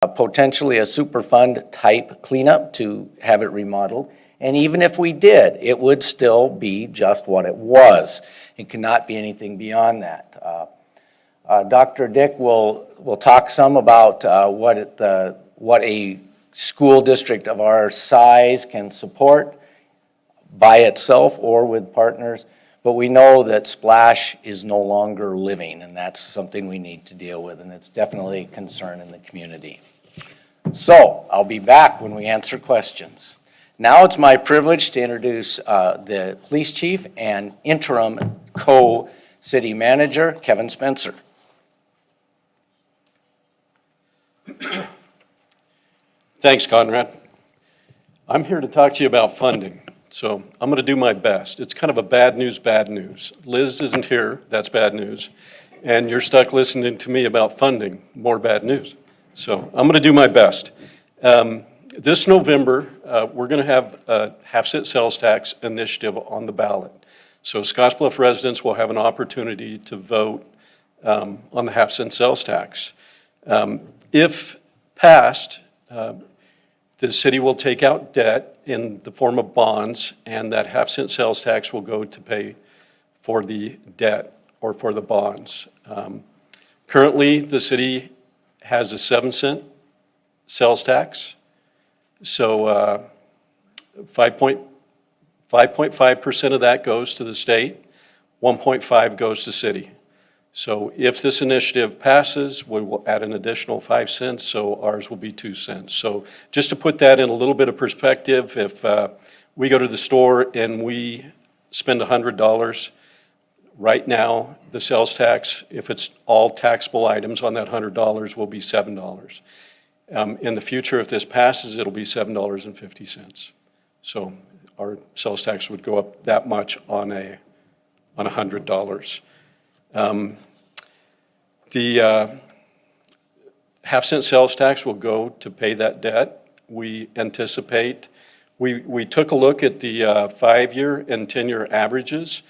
potentially a Superfund type cleanup to have it remodeled. And even if we did, it would still be just what it was. It cannot be anything beyond that. Dr. Dick will talk some about what a school district of our size can support by itself or with partners. But we know that Splash is no longer living, and that's something we need to deal with, and it's definitely a concern in the community. So I'll be back when we answer questions. Now it's my privilege to introduce the police chief and interim co-city manager, Kevin Spencer. Thanks, Conrad. I'm here to talk to you about funding. So I'm going to do my best. It's kind of a bad news. Liz isn't here, that's bad news. And you're stuck listening to me about funding, more bad news. So I'm going to do my best. This November, we're going to have a half-cent sales tax initiative on the ballot. So Scottsbluff residents will have an opportunity to vote on the half-cent sales tax. If passed, the city will take out debt in the form of bonds, and that half-cent sales tax will go to pay for the debt or for the bonds. Currently, the city has a 7-cent sales tax. So 5.5% of that goes to the state, 1.5 goes to city. So if this initiative passes, we will add an additional 5 cents, so ours will be 2 cents. So just to put that in a little bit of perspective, if we go to the store and we spend $100, right now the sales tax, if it's all taxable items on that $100, will be $7. In the future, if this passes, it'll be $7.50. So our sales tax would go up that much on $100. The half-cent sales tax will go to pay that debt. We anticipate, we took a look at the 5-year and 10-year averages,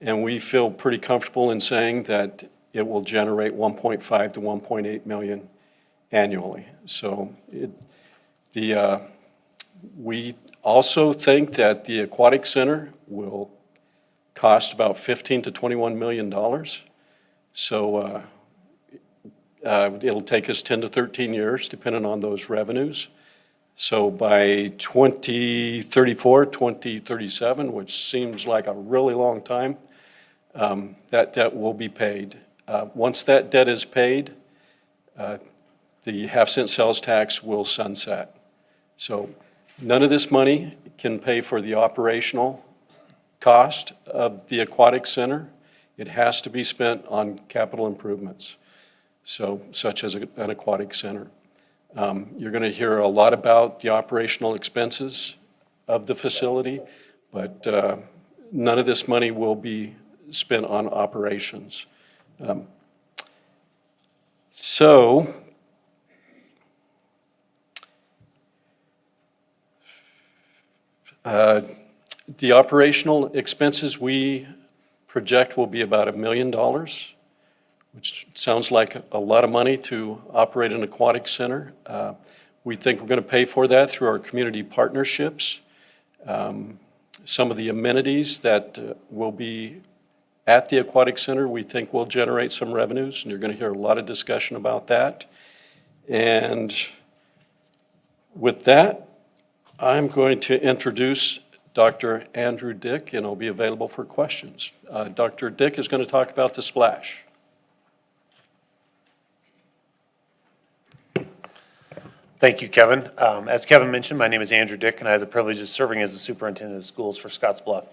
and we feel pretty comfortable in saying that it will generate 1.5 to 1.8 million annually. So we also think that the aquatic center will cost about $15 to $21 million. So it'll take us 10 to 13 years, depending on those revenues. So by 2034, 2037, which seems like a really long time, that debt will be paid. Once that debt is paid, the half-cent sales tax will sunset. So none of this money can pay for the operational cost of the aquatic center. It has to be spent on capital improvements, so such as an aquatic center. You're going to hear a lot about the operational expenses of the facility, but none of this money will be spent on operations. The operational expenses we project will be about $1 million, which sounds like a lot of money to operate an aquatic center. We think we're going to pay for that through our community partnerships. Some of the amenities that will be at the aquatic center we think will generate some revenues, and you're going to hear a lot of discussion about that. And with that, I'm going to introduce Dr. Andrew Dick, and I'll be available for questions. Dr. Dick is going to talk about the splash. Thank you, Kevin. As Kevin mentioned, my name is Andrew Dick, and I have the privilege of serving as the superintendent of schools for Scottsbluff.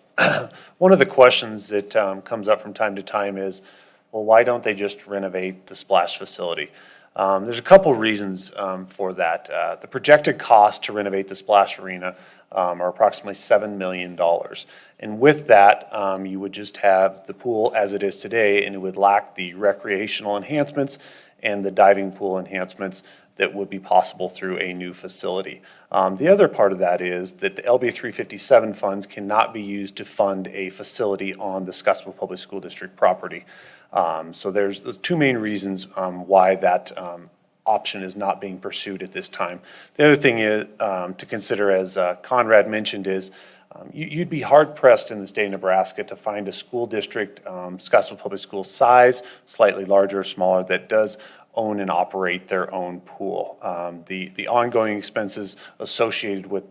One of the questions that comes up from time to time is, well, why don't they just renovate the splash facility? There's a couple reasons for that. The projected cost to renovate the splash arena are approximately $7 million. And with that, you would just have the pool as it is today, and it would lack the recreational enhancements and the diving pool enhancements that would be possible through a new facility. The other part of that is that the LB 357 funds cannot be used to fund a facility on the Scottsbluff Public School District property. So there's two main reasons why that option is not being pursued at this time. The other thing is, to consider, as Conrad mentioned, is you'd be hard-pressed in the state of Nebraska to find a school district, Scottsbluff Public Schools size, slightly larger or smaller, that does own and operate their own pool. The ongoing expenses associated with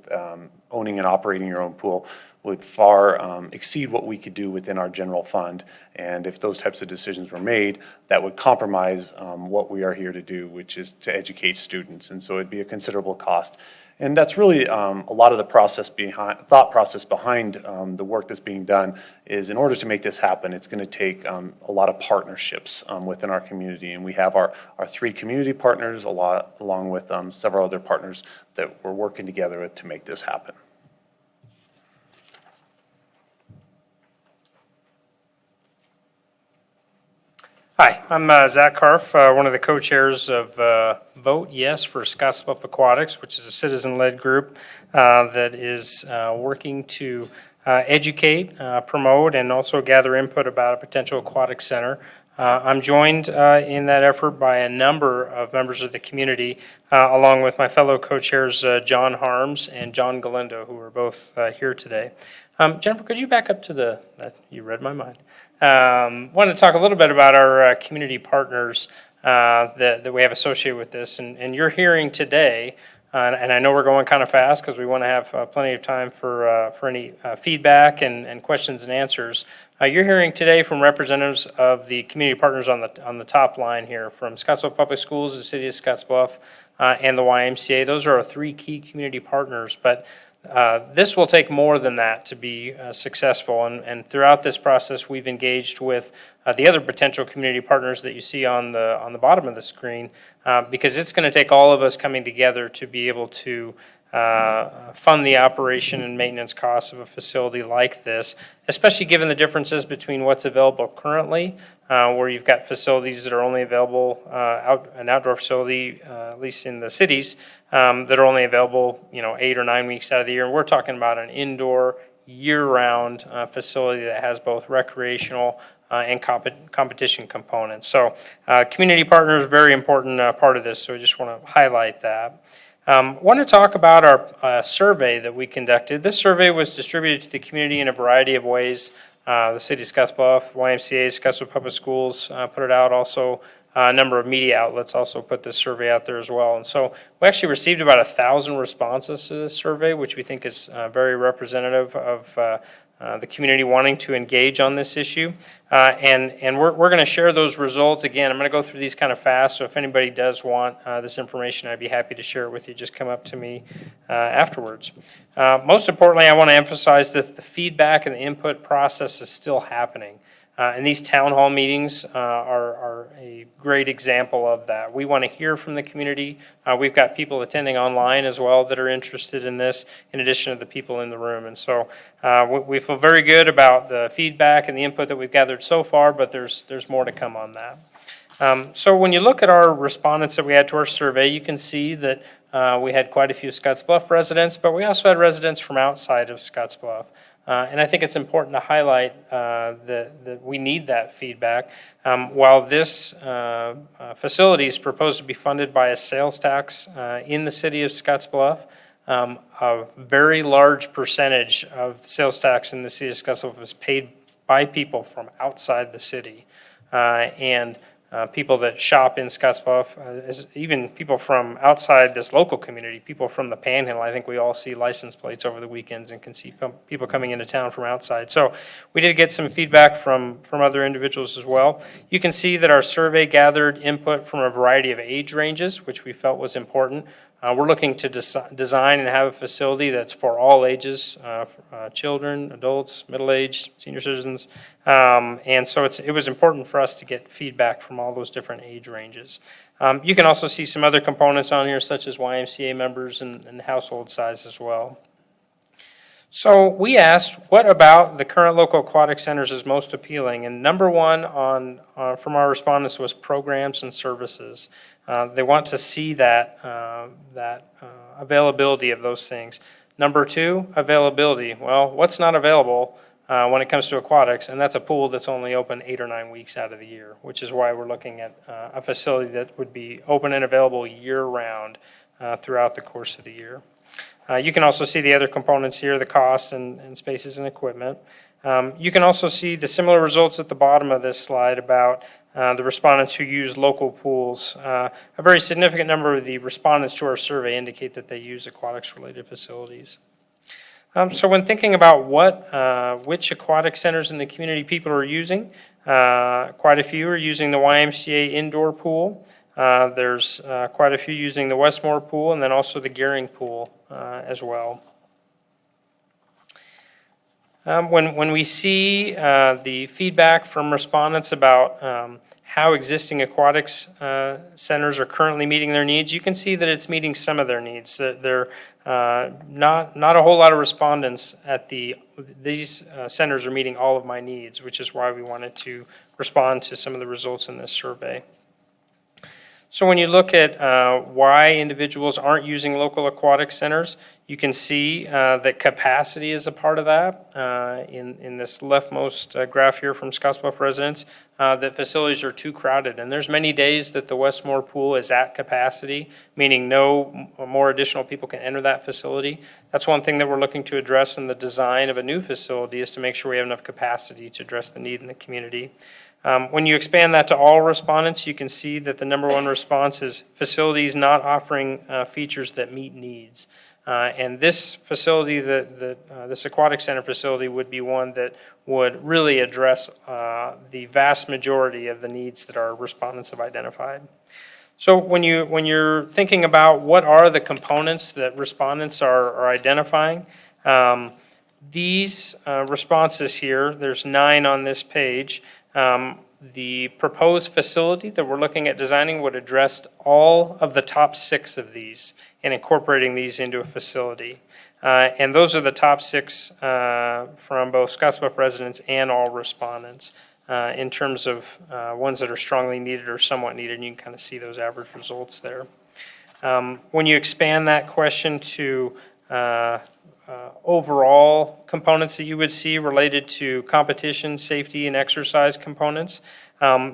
owning and operating your own pool would far exceed what we could do within our general fund. And if those types of decisions were made, that would compromise what we are here to do, which is to educate students. And so it'd be a considerable cost. And that's really a lot of the thought process behind the work that's being done is, in order to make this happen, it's going to take a lot of partnerships within our community. And we have our 3 community partners, along with several other partners that we're working together to make this happen. Hi, I'm Zach Karff, one of the co-chairs of Vote Yes for Scottsbluff Aquatics, which is a citizen-led group that is working to educate, promote, and also gather input about a potential aquatic center. I'm joined in that effort by a number of members of the community, along with my fellow co-chairs John Harms and John Galindo, who are both here today. Jennifer, could you back up to you read my mind. Wanted to talk a little bit about our community partners that we have associated with this. And you're hearing today, and I know we're going kind of fast because we want to have plenty of time for any feedback and questions and answers. You're hearing today from representatives of the community partners on the top line here, from Scottsbluff Public Schools, the City of Scottsbluff, and the YMCA. Those are our 3 key community partners. But this will take more than that to be successful, and throughout this process we've engaged with the other potential community partners that you see on the bottom of the screen, because it's going to take all of us coming together to be able to fund the operation and maintenance costs of a facility like this, especially given the differences between what's available currently, where you've got facilities that are only available, an outdoor facility, at least in the cities, that are only available 8 or 9 weeks out of the year. And we're talking about an indoor, year-round facility that has both recreational and competition components. So community partners are a very important part of this, so I just want to highlight that. Want to talk about our survey that we conducted. This survey was distributed to the community in a variety of ways. The City of Scottsbluff, YMCA, Scottsbluff Public Schools put it out. Also, a number of media outlets also put this survey out there as well. And so we actually received about 1,000 responses to this survey, which we think is very representative of the community wanting to engage on this issue. And we're going to share those results. Again, I'm going to go through these kind of fast, so if anybody does want this information, I'd be happy to share it with you. Just come up to me afterwards. Most importantly, I want to emphasize that the feedback and the input process is still happening. And these town hall meetings are a great example of that. We want to hear from the community. We've got people attending online as well that are interested in this, in addition to the people in the room. And so we feel very good about the feedback and the input that we've gathered so far, but there's more to come on that. So when you look at our respondents that we had to our survey, you can see that we had quite a few Scottsbluff residents, but we also had residents from outside of Scottsbluff. And I think it's important to highlight that we need that feedback. While this facility is proposed to be funded by a sales tax in the City of Scottsbluff, a very large percentage of the sales tax in the City of Scottsbluff is paid by people from outside the city. And people that shop in Scottsbluff, even people from outside this local community, people from the Panhandle. I think we all see license plates over the weekends and can see people coming into town from outside. So we did get some feedback from other individuals as well. You can see that our survey gathered input from a variety of age ranges, which we felt was important. We're looking to design and have a facility that's for all ages, children, adults, middle-aged, senior citizens. And so it was important for us to get feedback from all those different age ranges. You can also see some other components on here, such as YMCA members and household size as well. So we asked, what about the current local aquatic centers is most appealing? And number one from our respondents was programs and services. They want to see that availability of those things. Number two, availability. Well, what's not available when it comes to aquatics, and that's a pool that's only open 8 or 9 weeks out of the year, which is why we're looking at a facility that would be open and available year-round throughout the course of the year. You can also see the other components here, the cost and spaces and equipment. You can also see the similar results at the bottom of this slide about the respondents who use local pools. A very significant number of the respondents to our survey indicate that they use aquatics-related facilities. So when thinking about which aquatic centers in the community people are using, quite a few are using the YMCA indoor pool. There's quite a few using the Westmore pool and then also the Gehring pool as well. When we see the feedback from respondents about how existing aquatics centers are currently meeting their needs, you can see that it's meeting some of their needs. They're not a whole lot of respondents at these centers are meeting all of my needs, which is why we wanted to respond to some of the results in this survey. So when you look at why individuals aren't using local aquatic centers, you can see that capacity is a part of that. In this leftmost graph here from Scottsbluff residents, that facilities are too crowded. And there's many days that the Westmore pool is at capacity, meaning no more additional people can enter that facility. That's one thing that we're looking to address in the design of a new facility, is to make sure we have enough capacity to address the need in the community. When you expand that to all respondents, you can see that the number one response is facilities not offering features that meet needs. And this facility, this aquatic center facility, would be one that would really address the vast majority of the needs that our respondents have identified. So when you're thinking about what are the components that respondents are identifying, these responses here, there's 9 on this page. The proposed facility that we're looking at designing would address all of the top 6 of these and incorporating these into a facility. And those are the top 6 from both Scottsbluff residents and all respondents in terms of ones that are strongly needed or somewhat needed, and you can kind of see those average results there. When you expand that question to overall components that you would see related to competition, safety, and exercise components,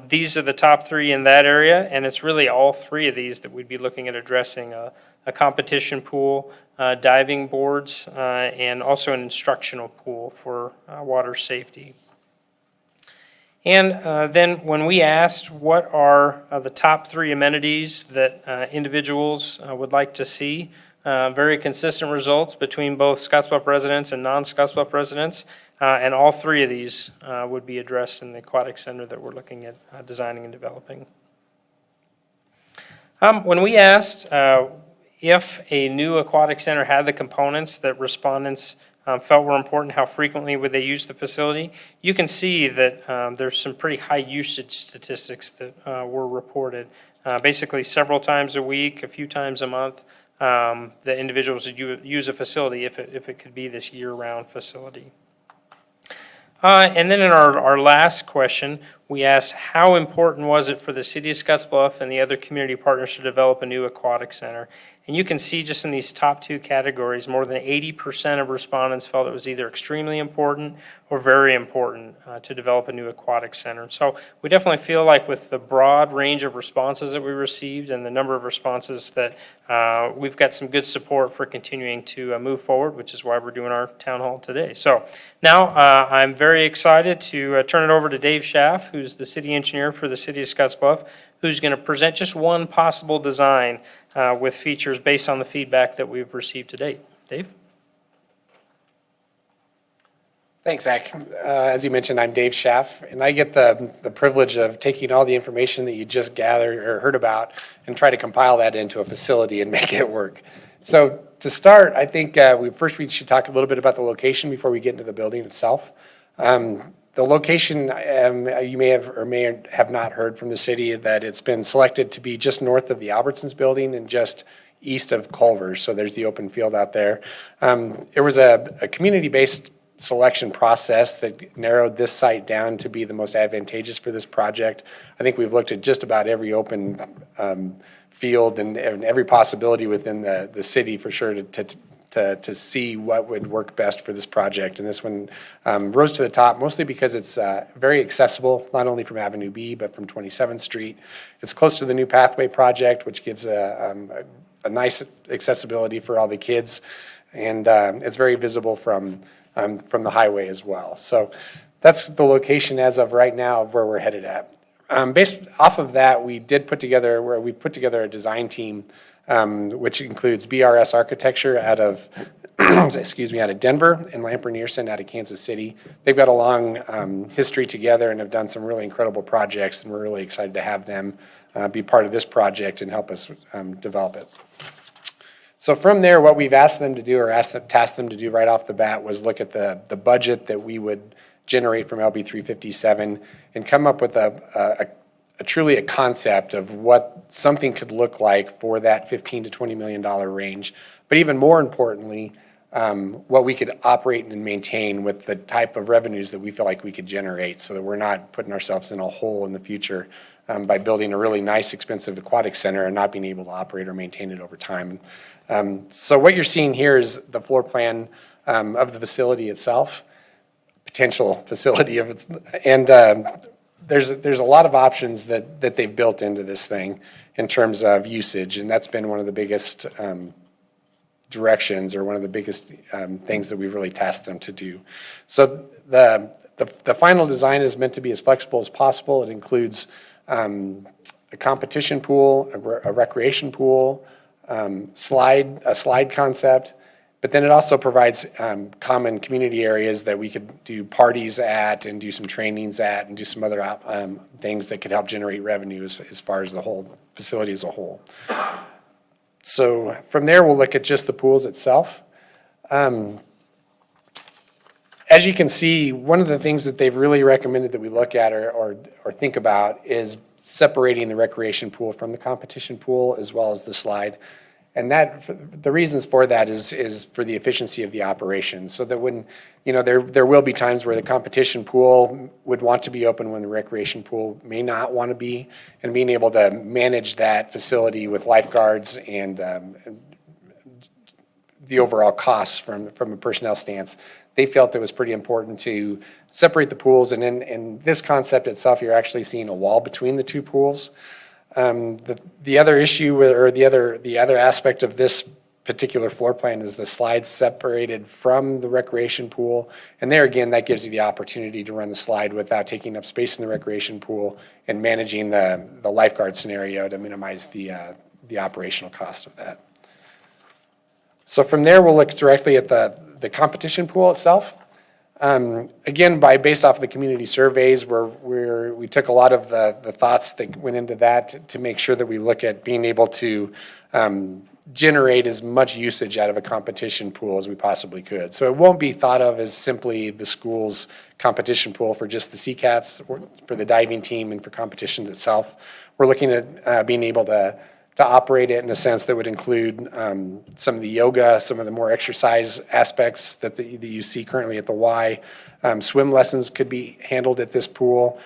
these are the top 3 in that area, and it's really all 3 of these that we'd be looking at addressing: a competition pool, diving boards, and also an instructional pool for water safety. And then when we asked what are the top 3 amenities that individuals would like to see, very consistent results between both Scottsbluff residents and non-Scottsbluff residents, and all 3 of these would be addressed in the aquatic center that we're looking at designing and developing. When we asked if a new aquatic center had the components that respondents felt were important, how frequently would they use the facility, you can see that there's some pretty high usage statistics that were reported. Basically several times a week, a few times a month, the individuals would use a facility if it could be this year-round facility. And then in our last question, we asked how important was it for the City of Scottsbluff and the other community partners to develop a new aquatic center. And you can see just in these top 2 categories, more than 80% of respondents felt it was either extremely important or very important to develop a new aquatic center. So we definitely feel like with the broad range of responses that we received and the number of responses that we've got some good support for continuing to move forward, which is why we're doing our town hall today. So now I'm very excited to turn it over to Dave Schaff, who's the city engineer for the City of Scottsbluff, who's going to present just one possible design with features based on the feedback that we've received to date. Dave? Thanks, Zach. As you mentioned, I'm Dave Schaff, and I get the privilege of taking all the information that you just gathered or heard about and try to compile that into a facility and make it work. So to start, I think we should talk a little bit about the location before we get into the building itself. The location, you may have or may have not heard from the city that it's been selected to be just north of the Albertsons building and just east of Culver's. So there's the open field out there. There was a community-based selection process that narrowed this site down to be the most advantageous for this project. I think we've looked at just about every open field and every possibility within the city for sure to to see what would work best for this project. And this one rose to the top mostly because it's very accessible, not only from Avenue B, but from 27th Street. It's close to the new pathway project, which gives a nice accessibility for all the kids. And it's very visible from the highway as well. So that's the location as of right now of where we're headed at. Based off of that, we've put together a design team, which includes BRS Architecture out of, out of Denver, and Lamper Nearson out of Kansas City. They've got a long history together and have done some really incredible projects, and we're really excited to have them be part of this project and help us develop it. So from there, what we've asked them to do, or tasked them to do right off the bat, was look at the budget that we would generate from LB 357 and come up with a truly a concept of what something could look like for that $15 to $20 million range. But even more importantly, what we could operate and maintain with the type of revenues that we feel like we could generate, so that we're not putting ourselves in a hole in the future by building a really nice, expensive aquatic center and not being able to operate or maintain it over time. So what you're seeing here is the floor plan of the facility itself, potential facility of its, and there's a lot of options that they've built into this thing in terms of usage, and that's been one of the biggest directions, or one of the biggest things that we've really tasked them to do. So the final design is meant to be as flexible as possible. It includes a competition pool, a recreation pool, a slide concept, but then it also provides common community areas that we could do parties at and do some trainings at and do some other things that could help generate revenue as far as the whole facility as a whole. So from there, we'll look at just the pools itself. As you can see, one of the things that they've really recommended that we look at or think about is separating the recreation pool from the competition pool as well as the slide. And that, the reasons for that is for the efficiency of the operation. So that when, there will be times where the competition pool would want to be open when the recreation pool may not want to be, and being able to manage that facility with lifeguards and the overall costs from a personnel stance. They felt it was pretty important to separate the pools, and in this concept itself, you're actually seeing a wall between the two pools. The other issue, or the other aspect of this particular floor plan, is the slides separated from the recreation pool, and there again, that gives you the opportunity to run the slide without taking up space in the recreation pool and managing the lifeguard scenario to minimize the operational cost of that. So from there, we'll look directly at the competition pool itself. Again, based off of the community surveys, we took a lot of the thoughts that went into that to make sure that we look at being able to generate as much usage out of a competition pool as we possibly could. So it won't be thought of as simply the school's competition pool for just the SeaCats, or for the diving team and for competition itself. We're looking at being able to operate it in a sense that would include some of the yoga, some of the more exercise aspects that you see currently at the Y. Swim lessons could be handled at this pool.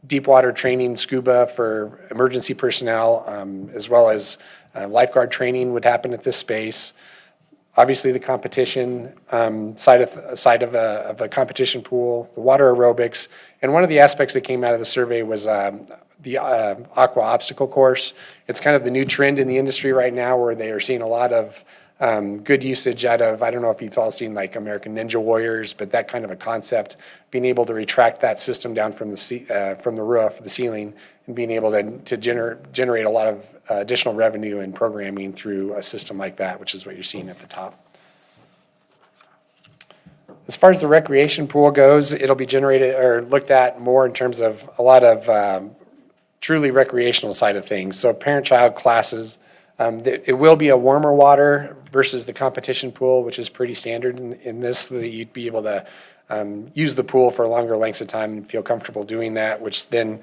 Deep water training, scuba for emergency personnel, as well as lifeguard training would happen at this space. Obviously, the competition side of a competition pool, the water aerobics, and one of the aspects that came out of the survey was the aqua obstacle course. It's kind of the new trend in the industry right now, where they are seeing a lot of good usage out of, I don't know if you've all seen like American Ninja Warriors, but that kind of a concept, being able to retract that system down from the roof, the ceiling, and being able to generate a lot of additional revenue and programming through a system like that, which is what you're seeing at the top. As far as the recreation pool goes, it'll be generated or looked at more in terms of a lot of truly recreational side of things. So parent-child classes, it will be a warmer water versus the competition pool, which is pretty standard in this, so that you'd be able to use the pool for longer lengths of time and feel comfortable doing that, which then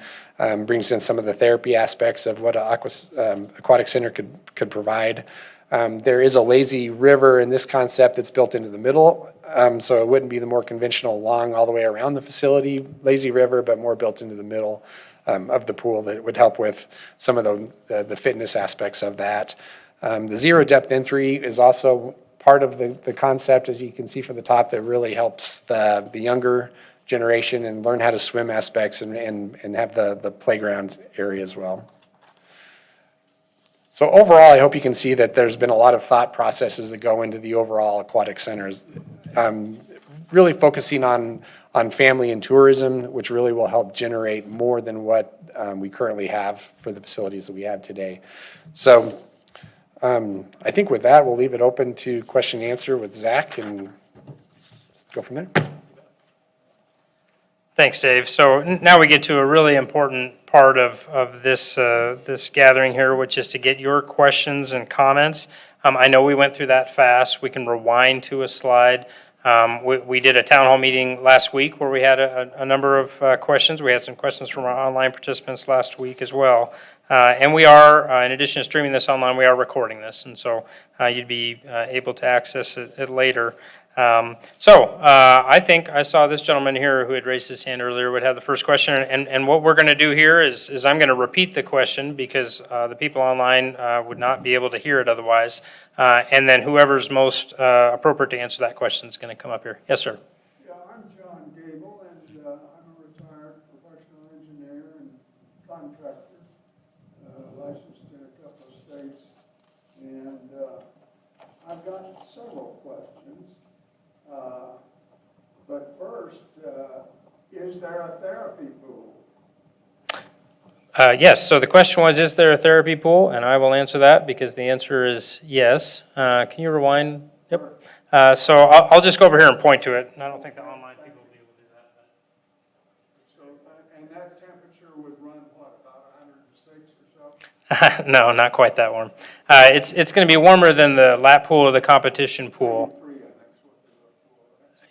brings in some of the therapy aspects of what an aquatic center could provide. There is a lazy river in this concept that's built into the middle, so it wouldn't be the more conventional long all the way around the facility lazy river, but more built into the middle of the pool that would help with some of the fitness aspects of that. The zero depth entry is also part of the concept, as you can see from the top, that really helps the younger generation and learn how to swim aspects and have the playground area as well. So overall, I hope you can see that there's been a lot of thought processes that go into the overall aquatic centers. Really focusing on family and tourism, which really will help generate more than what we currently have for the facilities that we have today. So I think with that, we'll leave it open to question and answer with Zach and go from there. Thanks, Dave. So now we get to a really important part of this gathering here, which is to get your questions and comments. I know we went through that fast. We can rewind to a slide. We did a town hall meeting last week where we had a number of questions. We had some questions from our online participants last week as well. And we are, in addition to streaming this online, we are recording this. And so you'd be able to access it later. I think I saw this gentleman here who had raised his hand earlier would have the first question. And what we're going to do here is I'm going to repeat the question because the people online would not be able to hear it otherwise. And then whoever's most appropriate to answer that question is going to come up here. Yes, sir. Yeah, I'm John Gable, and I'm a retired professional engineer and contractor, licensed in a couple of states. And I've got several questions. But first, is there a therapy pool? Yes, so the question was, is there a therapy pool? And I will answer that because the answer is yes. Can you rewind? Yep. So I'll just go over here and point to it. I don't think the online people will be able to do that. So, and that temperature would run, what, about 106 or so? No, not quite that warm. It's going to be warmer than the lap pool or the competition pool.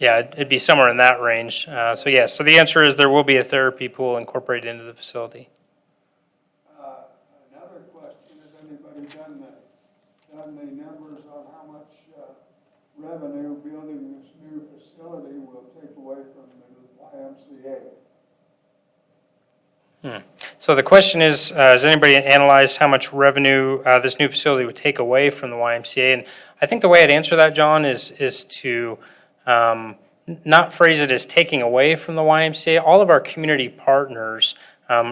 Yeah, it'd be somewhere in that range. So yes, so the answer is there will be a therapy pool incorporated into the facility. Another question, has anybody done the numbers on how much revenue building this new facility will take away from the YMCA? So the question is, has anybody analyzed how much revenue this new facility would take away from the YMCA? And I think the way I'd answer that, John, is to not phrase it as taking away from the YMCA. All of our community partners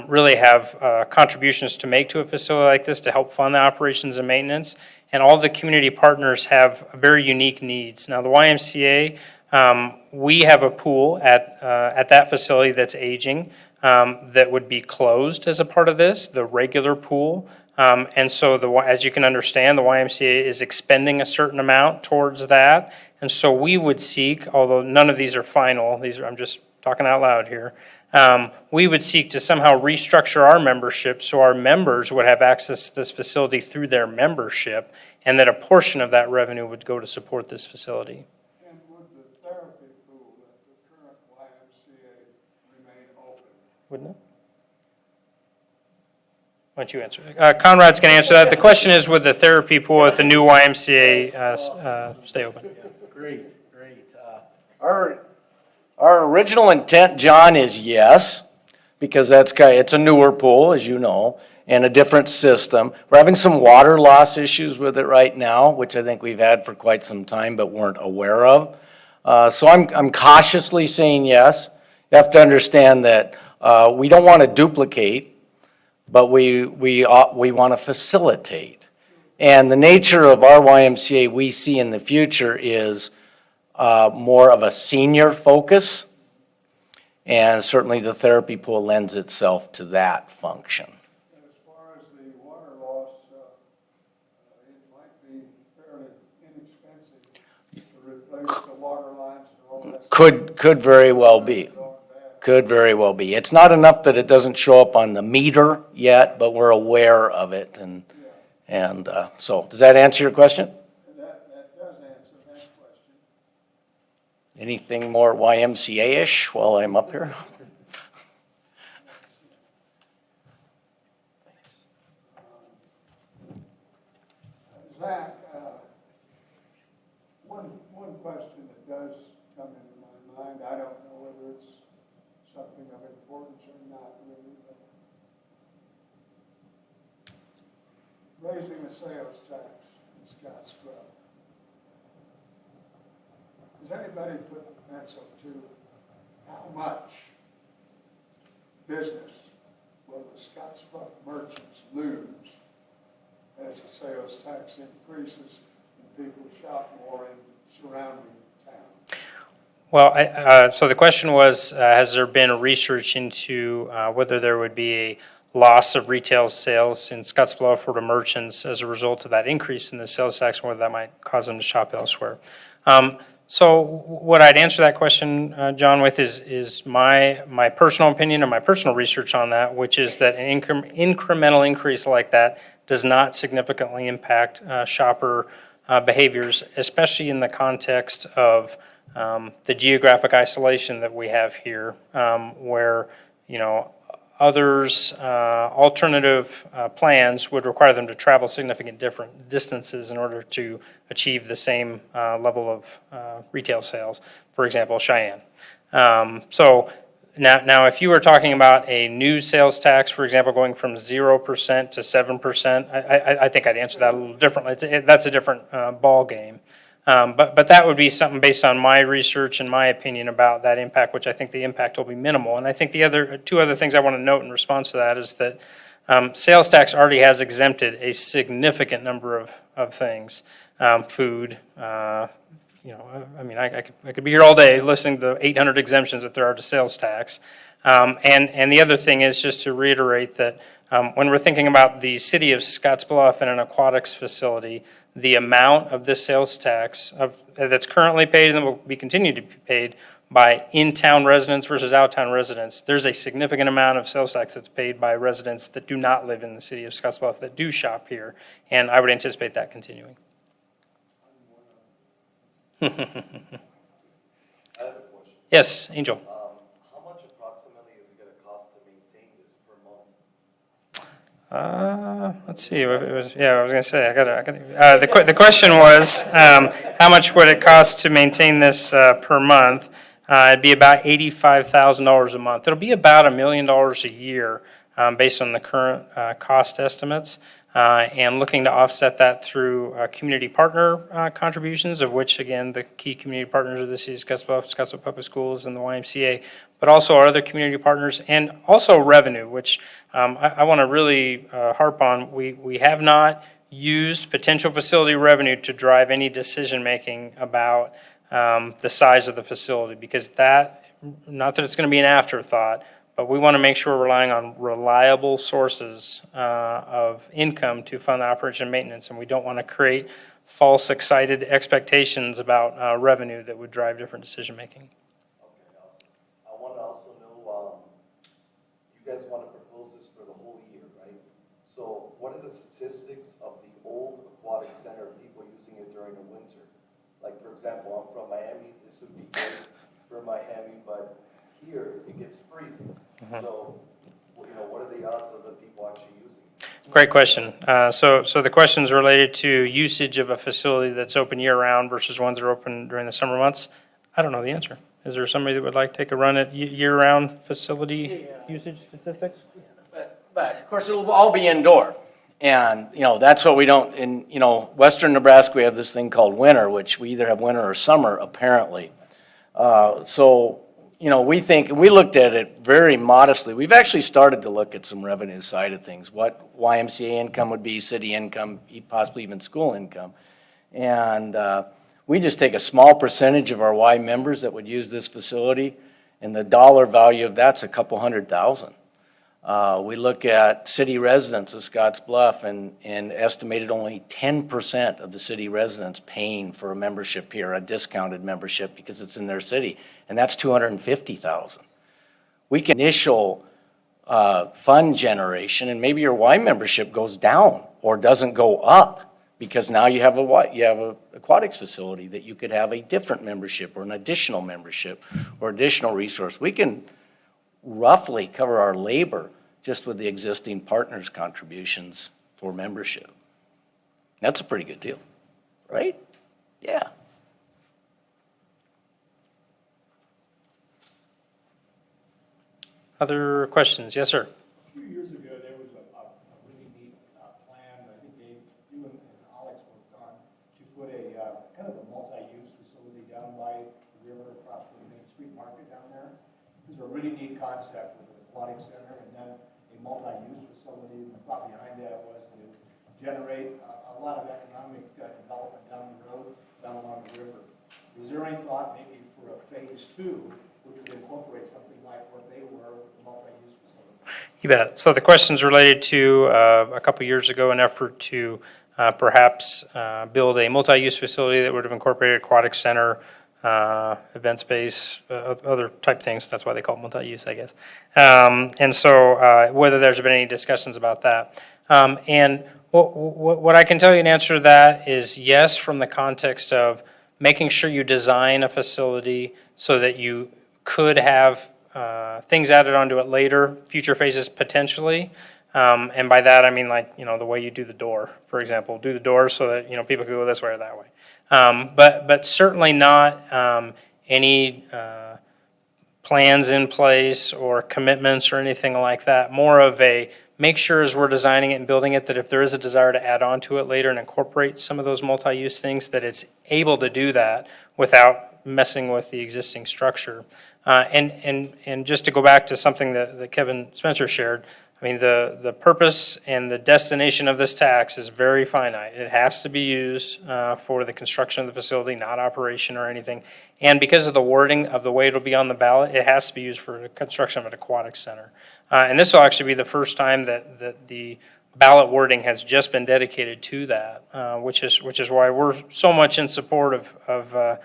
really have contributions to make to a facility like this to help fund the operations and maintenance. And all the community partners have very unique needs. Now, the YMCA, we have a pool at that facility that's aging that would be closed as a part of this, the regular pool. And so, as you can understand, the YMCA is expending a certain amount towards that. And so we would seek, although none of these are final, I'm just talking out loud here, we would seek to somehow restructure our membership so our members would have access to this facility through their membership, and that a portion of that revenue would go to support this facility. And would the therapy pool at the current YMCA remain open? Wouldn't it? Why don't you answer? Conrad's going to answer that. The question is, would the therapy pool at the new YMCA stay open? Great. Our original intent, John, is yes, because it's a newer pool, as you know, and a different system. We're having some water loss issues with it right now, which I think we've had for quite some time but weren't aware of. So I'm cautiously saying yes. You have to understand that we don't want to duplicate, but we want to facilitate. And the nature of our YMCA we see in the future is more of a senior focus, and certainly the therapy pool lends itself to that function. And as far as the water loss, it might be fairly inexpensive to replace the water lines and all that. Could very well be. Could very well be. It's not enough that it doesn't show up on the meter yet, but we're aware of it, and so does that answer your question? That does answer that question. Anything more YMCA-ish while I'm up here? Zach, one question that does come into my mind, I don't know whether it's something of importance or not really, but raising the sales tax in Scottsbluff. anybody put the pencil to how much business will the Scottsbluff merchants lose as the sales tax increases and people shop more in surrounding towns? Well, so the question was, has there been research into whether there would be a loss of retail sales in Scottsbluff or to merchants as a result of that increase in the sales tax, and whether that might cause them to shop elsewhere? So what I'd answer that question, John, with is my personal opinion and my personal research on that, which is that an incremental increase like that does not significantly impact shopper behaviors, especially in the context of the geographic isolation that we have here, where, others, alternative plans would require them to travel significant different distances in order to achieve the same level of retail sales, for example, Cheyenne. So now, if you were talking about a new sales tax, for example, going from 0% to 7%, I think I'd answer that a little differently. That's a different ball game. But that would be something based on my research and my opinion about that impact, which I think the impact will be minimal. And I think the two other things I want to note in response to that is that sales tax already has exempted a significant number of things, food. I could be here all day listening to the 800 exemptions that there are to sales tax. And the other thing is just to reiterate that when we're thinking about the city of Scottsbluff and an aquatics facility, the amount of this sales tax that's currently paid and will be continued to be paid by in-town residents versus out-town residents, there's a significant amount of sales tax that's paid by residents that do not live in the city of Scottsbluff that do shop here, and I would anticipate that continuing. I have a question. Yes, Angel. How much approximately is it gonna cost to maintain this per month? Let's see. I was gonna say the question was how much would it cost to maintain this per month? It'd be about $85,000 a month. It'll be about $1 million a year based on the current cost estimates, and looking to offset that through community partner contributions, of which again the key community partners are the city of Scottsbluff, Scottsbluff Public Schools, and the YMCA, but also our other community partners, and also revenue, which I want to really harp on. We have not used potential facility revenue to drive any decision making about the size of the facility, because not that it's going to be an afterthought, but we want to make sure we're relying on reliable sources of income to fund the operation and maintenance, and we don't want to create false excited expectations about revenue that would drive different decision making. Okay, awesome. I want to also know, you guys want to propose this for the whole year, right? So what are the statistics of the old aquatic center, people using it during the winter? Like, for example, I'm from Miami, this would be great for Miami, but here it gets freezing. So, what are the odds of the people actually using it? Great question. So the question is related to usage of a facility that's open year-round versus ones that are open during the summer months. I don't know the answer. Is there somebody that would like to take a run at year-round facility usage statistics? But of course, it'll all be indoor. And, that's what we don't, in, western Nebraska, we have this thing called winter, which we either have winter or summer, apparently. We looked at it very modestly. We've actually started to look at some revenue side of things, what YMCA income would be, city income, possibly even school income. And we just take a small percentage of our Y members that would use this facility, and the dollar value of that's a couple $100,000. We look at city residents of Scottsbluff and estimated only 10% of the city residents paying for a membership here, a discounted membership because it's in their city, and that's $250,000. We can initial fund generation, and maybe your Y membership goes down or doesn't go up because now you have a aquatics facility that you could have a different membership or an additional membership or additional resource. We can roughly cover our labor just with the existing partners' contributions for membership. That's a pretty good deal, right? Yeah. Other questions? Yes, sir. A few years ago, there was a really neat plan, I think Dave, you and Alex worked on, to put a kind of a multi-use facility down by It's a really neat concept with an aquatic center and then a multi-use facility. The thought behind that was to generate a lot of economic development down the road, down along the river. Is there any thought maybe for a phase two, which would incorporate something like what they were with the multi-use facility? You bet. So the question's related to a couple years ago, an effort to perhaps build a multi-use facility that would have incorporated aquatic center, event space, other type things. That's why they call it multi-use, I guess. And so whether there's been any discussions about that. And what I can tell you in answer to that is yes, from the context of making sure you design a facility so that you could have things added onto it later, future phases potentially. And by that, I mean like, the way you do the door, for example. Do the door so that, people can go this way or that way. But certainly not any plans in place or commitments or anything like that. More of a make sure as we're designing it and building it that if there is a desire to add on to it later and incorporate some of those multi-use things, that it's able to do that without messing with the existing structure. And just to go back to something that Kevin Spencer shared, I mean, the purpose and the destination of this tax is very finite. It has to be used for the construction of the facility, not operation or anything. And because of the wording of the way it'll be on the ballot, it has to be used for the construction of an aquatic center. And this will actually be the first time that the ballot wording has just been dedicated to that, which is why we're so much in support of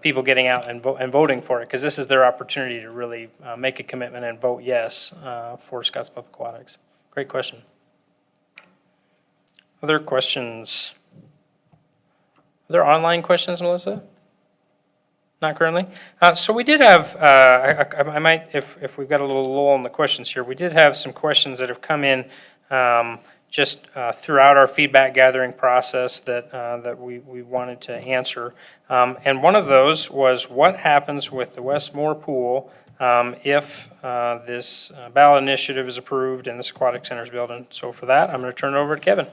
people getting out and voting for it, because this is their opportunity to really make a commitment and vote yes for Scottsbluff Aquatics. Great question. Other questions? Are there online questions, Melissa? Not currently. So we did have, I might, if we've got a little lull in the questions here, we did have some questions that have come in just throughout our feedback gathering process that we wanted to answer. And one of those was what happens with the Westmore Pool if this ballot initiative is approved and this aquatic center is built. And so for that, I'm going to turn it over to Kevin.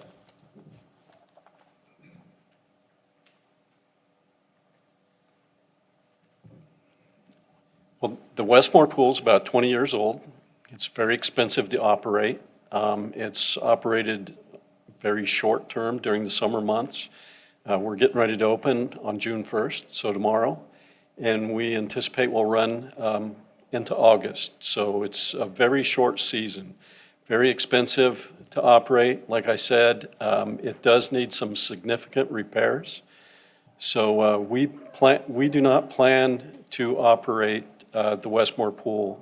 Well, the Westmore Pool's about 20 years old. It's very expensive to operate. It's operated very short term during the summer months. We're getting ready to open on June 1st, so tomorrow, and we anticipate we'll run into August. So it's a very short season, very expensive to operate. Like I said, it does need some significant repairs. So we do not plan to operate the Westmore Pool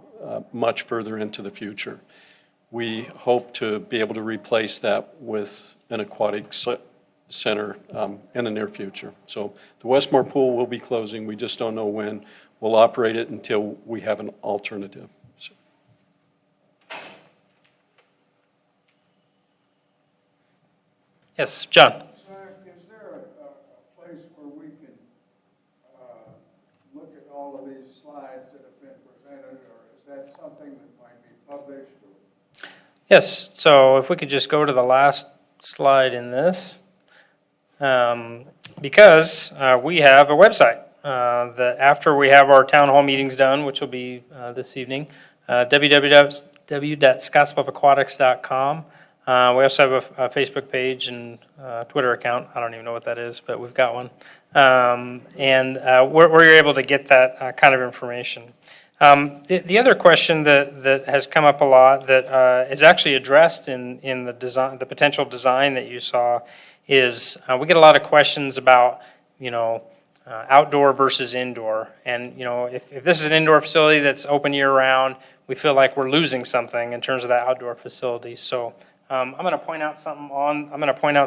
much further into the future. We hope to be able to replace that with an aquatic center in the near future. So the Westmore Pool will be closing. We just don't know when. We'll operate it until we have an alternative. So. Yes, John. Zach, is there a place where we can look at all of these slides that have been presented, or is that something that might be published? Yes, so if we could just go to the last slide in this, because we have a website that after we have our town hall meetings done, which will be this evening, www.scottsbluffaquatics.com. We also have a Facebook page and Twitter account. I don't even know what that is, but we've got one. And where you're able to get that kind of information. The other question that has come up a lot that is actually addressed in the design, the potential design that you saw, is we get a lot of questions about, outdoor versus indoor. And, if this is an indoor facility that's open year round, we feel like we're losing something in terms of that outdoor facility. So I'm going to point out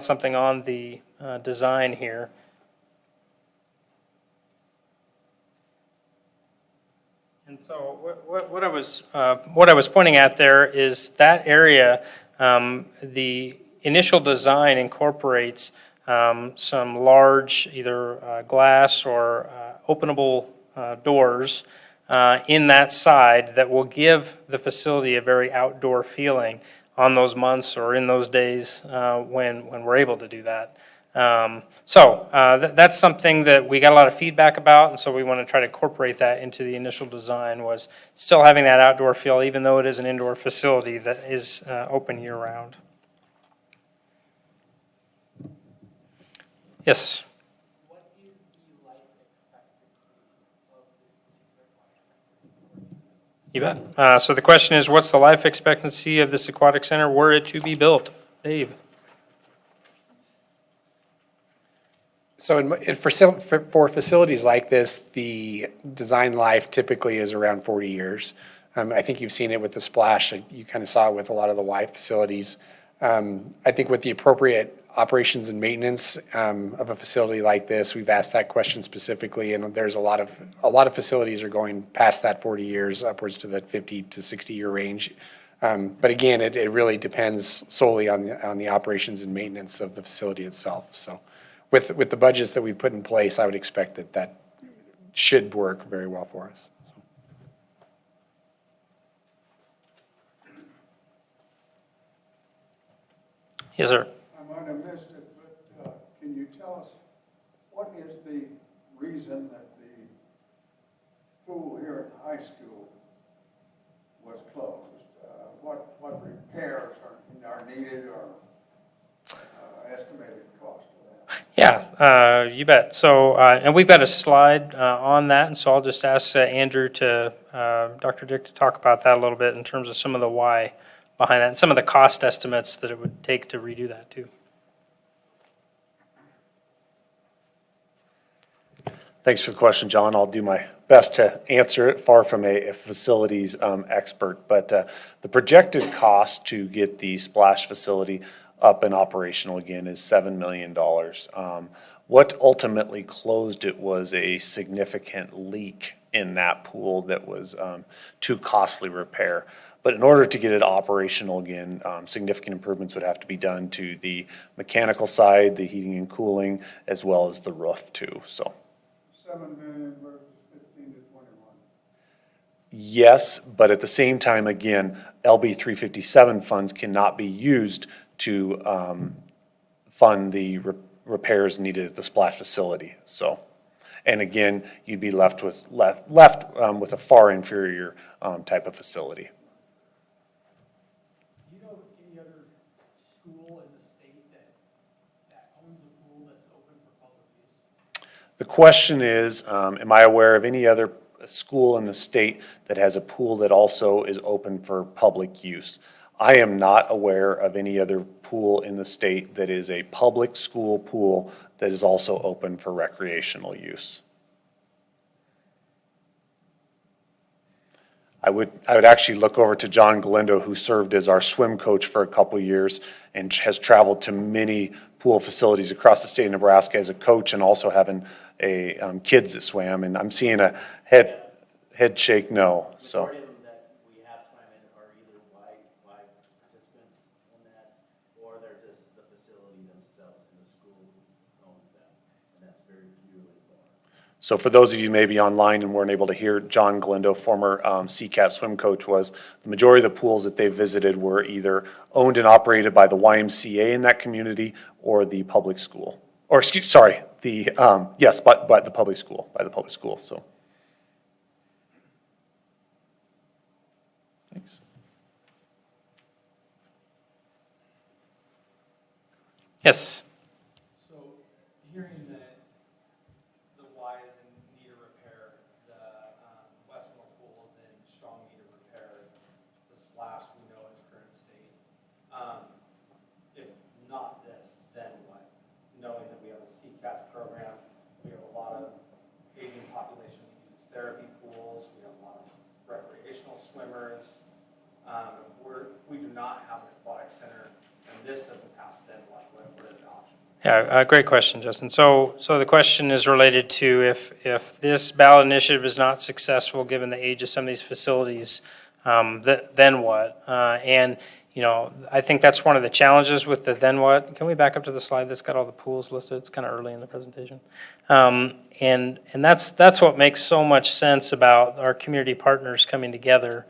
something on the design here. And so what I was pointing at there is that area, the initial design incorporates some large either glass or openable doors in that side that will give the facility a very outdoor feeling on those months or in those days when we're able to do that. That's something that we got a lot of feedback about, and so we want to try to incorporate that into the initial design, was still having that outdoor feel, even though it is an indoor facility that is open year-round. Yes? What is the life expectancy of this particular aquatic center? You bet. So the question is, what's the life expectancy of this aquatic center were it to be built? Dave? So for facilities like this, the design life typically is around 40 years. I think you've seen it with the splash. You kind of saw it with a lot of the Y facilities. I think with the appropriate operations and maintenance of a facility like this, we've asked that question specifically, and there's a lot of facilities are going past that 40 years, upwards to the 50 to 60-year range. But again, it really depends solely on the operations and maintenance of the facility itself. So with the budgets that we've put in place, I would expect that should work very well for us. Yes, sir. I might have missed it, but can you tell us what is the reason that the pool here at the high school was closed? What repairs are needed or estimated cost of that? Yeah, you bet. So, and we've got a slide on that, and so I'll just ask Andrew to, Dr. Dick, to talk about that a little bit in terms of some of the why behind that, and some of the cost estimates that it would take to redo that too. Thanks for the question, John. I'll do my best to answer it, far from a facilities expert. But the projected cost to get the splash facility up and operational again is $7 million. What ultimately closed it was a significant leak in that pool that was too costly repair. But in order to get it operational again, significant improvements would have to be done to the mechanical side, the heating and cooling, as well as the roof too, so. 7 million versus 15 to 21. Yes, but at the same time, again, LB 357 funds cannot be used to fund the repairs needed at the splash facility, so. And again, you'd be left with a far inferior type of facility. Do you know of any other school in the state that owns a pool that's open for public use? The question is, am I aware of any other school in the state that has a pool that also is open for public use? I am not aware of any other pool in the state that is a public school pool that is also open for recreational use. I would actually look over to John Galindo, who served as our swim coach for a couple years and has traveled to many pool facilities across the state of Nebraska as a coach, and also having kids that swam. And I'm seeing a head shake no, so. Majority of them that we have swam in are either Y participants in that, or they're just the facility themselves, and the school owns them, and that's very few and far. So for those of you maybe online and weren't able to hear, John Galindo, former CCAT swim coach, was the majority of the pools that they visited were either owned and operated by the YMCA in that community or the public school. Or by the public school, so. Thanks. Yes. So hearing that the Y is in need of repair, the Westmore pool is in strong need of repair, the splash we know its current state. If not this, then what? Knowing that we have a CCAS program, we have a lot of aging population that uses therapy pools, we have a lot of recreational swimmers. We do not have an aquatic center, and this doesn't pass, then what is the option? Yeah, great question, Justin. So the question is related to if this ballot initiative is not successful, given the age of some of these facilities, then what? And, you know, I think that's one of the challenges with the then what. Can we back up to the slide that's got all the pools listed? It's kind of early in the presentation. And that's what makes so much sense about our community partners coming together,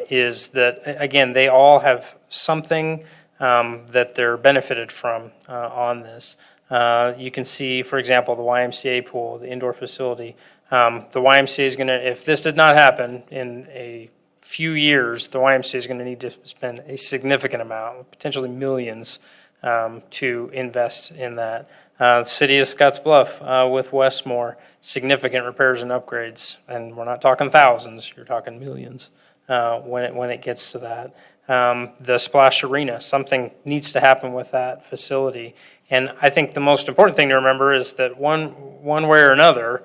is that, again, they all have something that they're benefited from on this. You can see, for example, the YMCA pool, the indoor facility. The YMCA is going to, if this did not happen in a few years, the YMCA is going to need to spend a significant amount, potentially millions, to invest in that. City of Scottsbluff with Westmore, significant repairs and upgrades, and we're not talking thousands, you're talking millions when it gets to that. The Splash Arena, something needs to happen with that facility. And I think the most important thing to remember is that one way or another,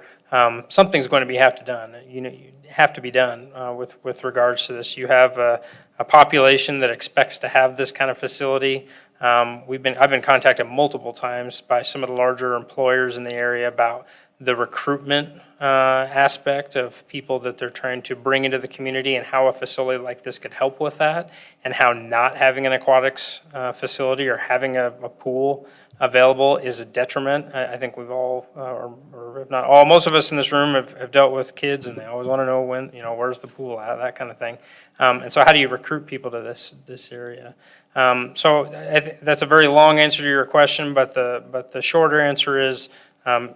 something's going to have to done. You have to be done with regards to this. You have a population that expects to have this kind of facility. I've been contacted multiple times by some of the larger employers in the area about the recruitment aspect of people that they're trying to bring into the community and how a facility like this could help with that, and how not having an aquatics facility or having a pool available is a detriment. I think we've all, or if not all, most of us in this room have dealt with kids, and they always want to know when, where's the pool at, that kind of thing. And so how do you recruit people to this area? So that's a very long answer to your question, but the shorter answer is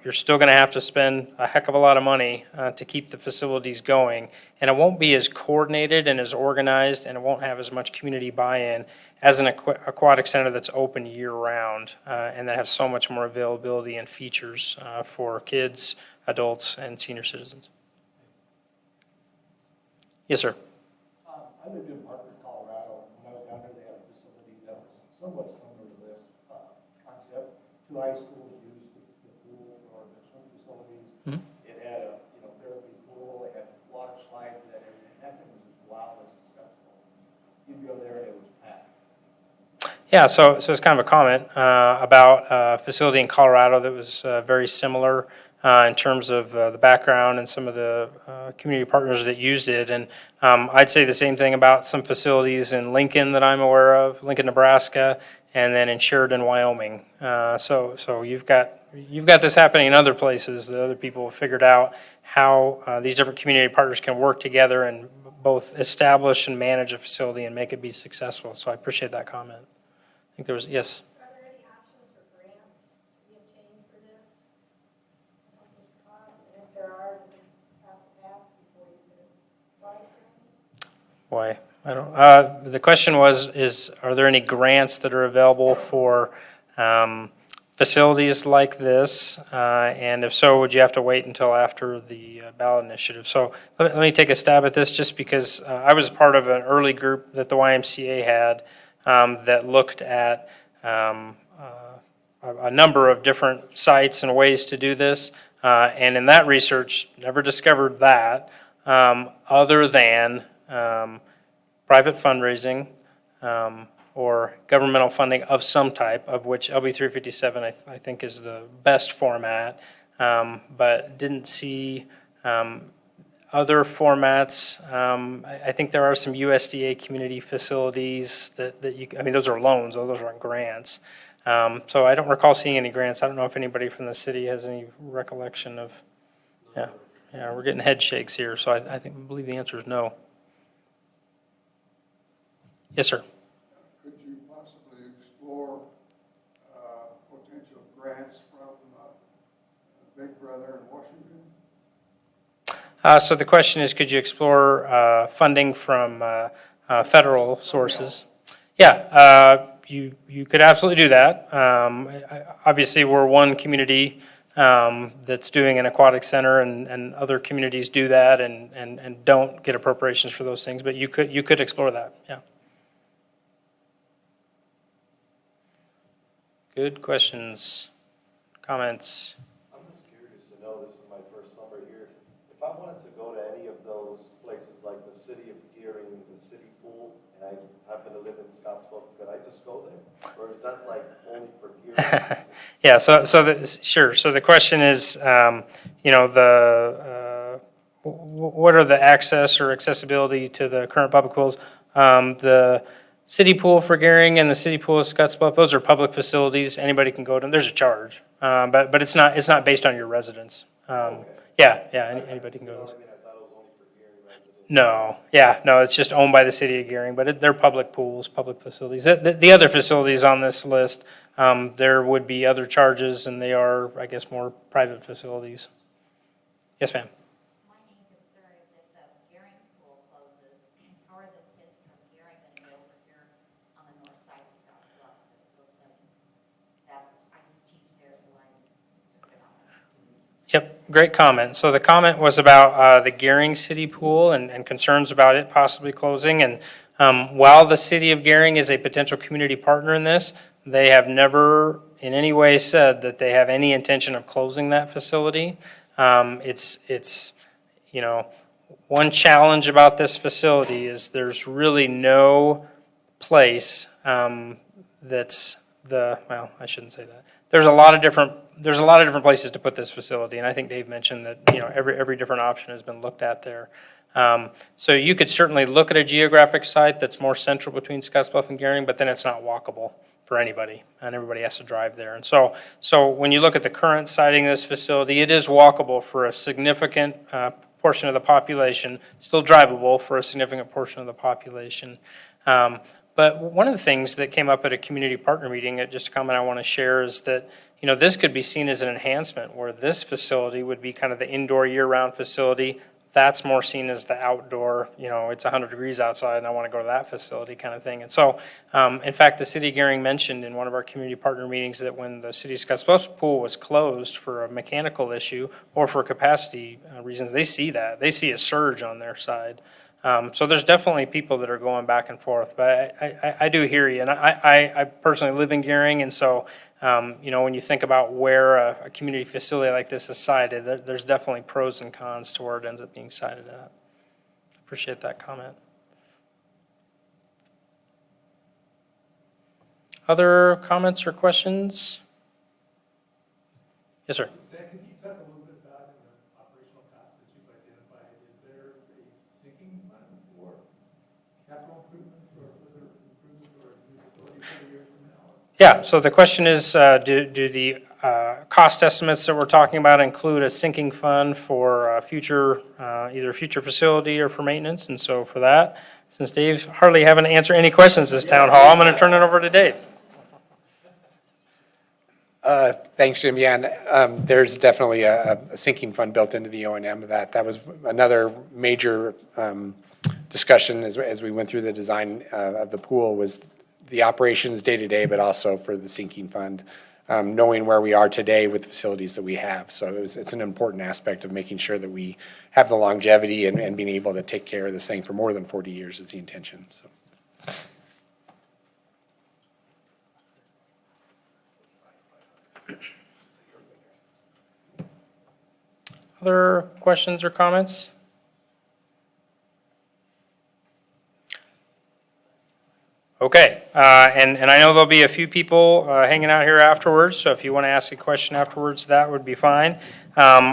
you're still going to have to spend a heck of a lot of money to keep the facilities going, and it won't be as coordinated and as organized, and it won't have as much community buy-in as an aquatic center that's open year-round and that has so much more availability and features for kids, adults, and senior citizens. Yes, sir. I lived in Parker, Colorado, and when I was down there, they had a facility that was somewhat similar to this concept. Two high schools used the pool for the swim facilities. Mhm. It had a, therapy pool, it had water slides, and everything. That thing was wildly successful. You'd go there and it was packed. Yeah, so it's kind of a comment about a facility in Colorado that was very similar in terms of the background and some of the community partners that used it. And I'd say the same thing about some facilities in Lincoln that I'm aware of, Lincoln, Nebraska, and then in Sheridan, Wyoming. So you've got this happening in other places that other people have figured out how these different community partners can work together and both establish and manage a facility and make it be successful. So I appreciate that comment. I think there was, yes. Are there any options for grants to be obtained for this? How much it costs? And if there are, does this have to pass before you can apply for any? Why? I don't. The question was, are there any grants that are available for facilities like this? And if so, would you have to wait until after the ballot initiative? So let me take a stab at this, just because I was part of an early group that the YMCA had that looked at a number of different sites and ways to do this. And in that research, never discovered that other than private fundraising or governmental funding of some type, of which LB 357 I think is the best format, but didn't see other formats. I think there are some USDA community facilities that those are loans, those aren't grants. So I don't recall seeing any grants. I don't know if anybody from the city has any recollection of, yeah, we're getting head shakes here, so I believe the answer is no. Yes, sir. Could you possibly explore potential grants from Big Brother in Washington? So the question is, could you explore funding from federal sources? Yeah, you could absolutely do that. Obviously, we're one community that's doing an aquatic center, and other communities do that and don't get appropriations for those things, but you could explore that, yeah. Good questions, comments? I'm just curious to know, this is my first summer here, if I wanted to go to any of those places like the city of Gearing, the city pool, and I happen to live in Scottsbluff, could I just go there? Or is that like only for Gearing? Yeah, sure. So the question is, what are the access or accessibility to the current public pools? The city pool for Gearing and the city pool of Scottsbluff, those are public facilities. Anybody can go to them. There's a charge, but it's not based on your residence. Anybody can go to those. I thought it was only for Gearing residents. No, it's just owned by the city of Gearing, but they're public pools, public facilities. The other facilities on this list there would be other charges, and they are, I guess, more private facilities. Yes, ma'am. My main concern is if the Gearing pool closes, how are the kids from Gearing going to get over here on the north side of Scottsbluff to go swimming? I just teach there, so I'm concerned about my students. Yep, great comment. So the comment was about the Gearing City Pool and concerns about it possibly closing. And while the city of Gearing is a potential community partner in this, they have never in any way said that they have any intention of closing that facility. It's one challenge about this facility is there's really no place that's well, I shouldn't say that. There's a lot of different places to put this facility, and I think Dave mentioned that, every different option has been looked at there. So you could certainly look at a geographic site that's more central between Scottsbluff and Gearing, but then it's not walkable for anybody, and everybody has to drive there. And so when you look at the current siting of this facility, it is walkable for a significant portion of the population, still drivable for a significant portion of the population. But one of the things that came up at a community partner meeting, just a comment I want to share, is that this could be seen as an enhancement, where this facility would be kind of the indoor year-round facility. That's more seen as the outdoor, it's 100 degrees outside and I want to go to that facility kind of thing. And so, in fact, the city of Gearing mentioned in one of our community partner meetings that when the city of Scottsbluff's pool was closed for a mechanical issue or for capacity reasons, they see that. They see a surge on their side. So there's definitely people that are going back and forth, but I do hear you. And I personally live in Gearing, and so, when you think about where a community facility like this is sited, there's definitely pros and cons to where it ends up being sited at. Appreciate that comment. Other comments or questions? Yes, sir. Zach, could you talk a little bit about the operational costs that you've identified? Is there a sinking fund for capital improvements or further improvements or new facility for the years from now? Yeah, so the question is, do the cost estimates that we're talking about include a sinking fund for future, either future facility or for maintenance? And so for that, since Dave's hardly having to answer any questions this town hall, I'm going to turn it over to Dave. Thanks, Jim. Yeah, and there's definitely a sinking fund built into the O&M of that. That was another major discussion as we went through the design of the pool, was the operations day-to-day, but also for the sinking fund, knowing where we are today with the facilities that we have. So it's an important aspect of making sure that we have the longevity and being able to take care of this thing for more than 40 years is the intention. So. Other questions or comments? Okay, and I know there'll be a few people hanging out here afterwards, so if you want to ask a question afterwards, that would be fine.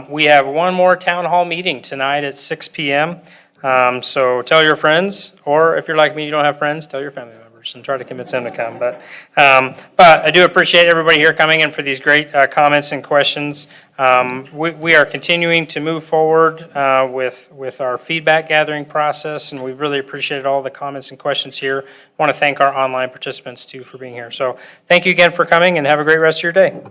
We have one more town hall meeting tonight at 6 p.m., so tell your friends, or if you're like me, you don't have friends, tell your family members and try to convince them to come. But I do appreciate everybody here coming in for these great comments and questions. We are continuing to move forward with our feedback gathering process, and we really appreciated all the comments and questions here. I want to thank our online participants too for being here. So thank you again for coming, and have a great rest of your day.